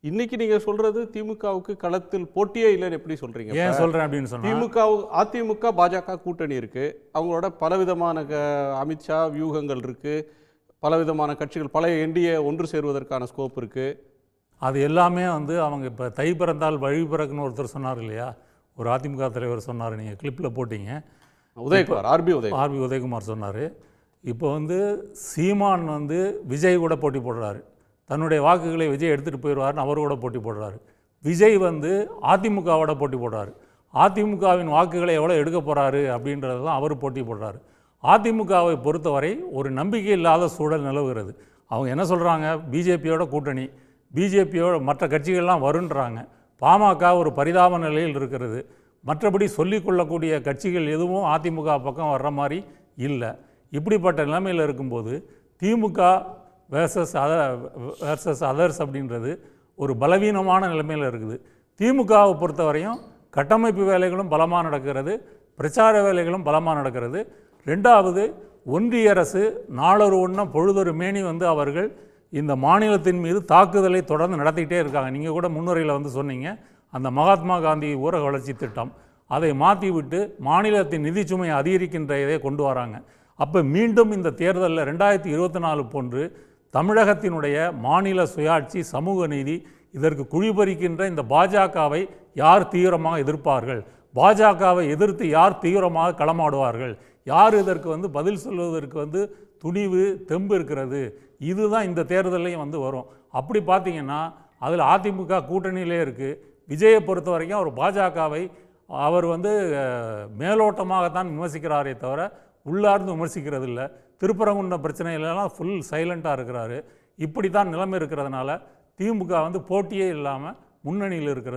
இன்னைக்கு நீங்க சொல்றது திமுகவுக்கு களத்தில் போட்டியே இல்லைன்னு எப்படி சொல்றீங்க? ஏன் சொல்றேன் அப்படின்னு சொன்னா, அதிமுக பாஜக கூட்டணி இருக்கு. அவங்களோட பலவிதமான அமித்ஷா வியூகங்கள் இருக்கு. பலவிதமான கட்சிகள் பழைய என்டிஏ ஒன்று சேருவதற்கான ஸ்கோப் இருக்கு. அது எல்லாமே வந்து அவங்க இப்போ தை பிறந்தால் வழி பிறக்குன்னு ஒருத்தர் சொன்னார் இல்லையா, ஒரு அதிமுக தலைவர் சொன்னார், நீங்கள் கிளிப்பில் போட்டிங்க. உதயகுமார், ஆர்பி உதயகுமார் சொன்னார். இப்போ வந்து சீமான் வந்து விஜய் கூட போட்டி போடுறாரு. தன்னுடைய வாக்குகளை விஜய் எடுத்துகிட்டு போயிடுவார்னு அவர் கூட போட்டி போடுறாரு. விஜய் வந்து அதிமுகவோட போட்டி போடுறாரு. அதிமுகவின் வாக்குகளை எவ்வளோ எடுக்க போகிறாரு அப்படின்றது தான் அவர் போட்டி போடுறாரு. அதிமுகவை பொறுத்தவரை ஒரு நம்பிக்கை இல்லாத சூழல் நிலவுகிறது. அவங்க என்ன சொல்கிறாங்க, பிஜேபியோட கூட்டணி, பிஜேபியோட மற்ற கட்சிகள்லாம் வருன்றாங்க. பாமக ஒரு பரிதாப நிலையில் இருக்கிறது. மற்றபடி சொல்லிக்கொள்ளக்கூடிய கட்சிகள் எதுவும் அதிமுக பக்கம் வர்ற மாதிரி இல்லை. இப்படிப்பட்ட நிலைமையில் இருக்கும்போது திமுக வேர்சஸ் அதர்ஸ் அப்படின்றது ஒரு பலவீனமான நிலைமையில் இருக்குது. திமுகவை பொறுத்தவரையும் கட்டமைப்பு வேலைகளும் பலமாக நடக்கிறது, பிரச்சார வேலைகளும் பலமாக நடக்கிறது. ரெண்டாவது, ஒன்றிய அரசு நாளொரு ஒன்றும் பொழுதொரு மேனி வந்து அவர்கள் இந்த மாநிலத்தின் மீது தாக்குதலை தொடர்ந்து நடத்திக்கிட்டே இருக்காங்க. நீங்கள் கூட முன்னுரையில் வந்து சொன்னீங்க, அந்த மகாத்மா காந்தி ஊரக வளர்ச்சி திட்டம் அதை மாற்றி விட்டு மாநிலத்தின் நிதி சுமையை அதிகரிக்கின்ற இதை கொண்டு வராங்க. அப்போ மீண்டும் இந்த தேர்தலில் 2024 போன்று தமிழகத்தினுடைய மாநில சுயாட்சி, சமூக நீதி, இதற்கு குழிபறிக்கின்ற இந்த பாஜகவை யார் தீவிரமாக எதிர்ப்பார்கள், பாஜகவை எதிர்த்து யார் தீவிரமாக களமாடுவார்கள், யார் இதற்கு வந்து பதில் சொல்வதற்கு வந்து துணிவு தெம்பு இருக்கிறது, இதுதான் இந்த தேர்தலையும் வந்து வரும். அப்படி பார்த்தீங்கன்னா அதில் அதிமுக கூட்டணியிலே இருக்குது. விஜயை பொறுத்த வரைக்கும் அவர் பாஜகவை அவர் வந்து மேலோட்டமாகத்தான் விமர்சிக்கிறாரே தவிர உள்ளார்ந்து விமர்சிக்கிறது இல்லை. திருப்பரங்குன்ற பிரச்சனையிலலாம் ஃபுல் சைலண்ட்டாக இருக்கிறாரு. இப்படி தான் நிலைமை இருக்கிறதுனால திமுக வந்து போட்டியே இல்லாமல் முன்னணியில் இருக்கிறது.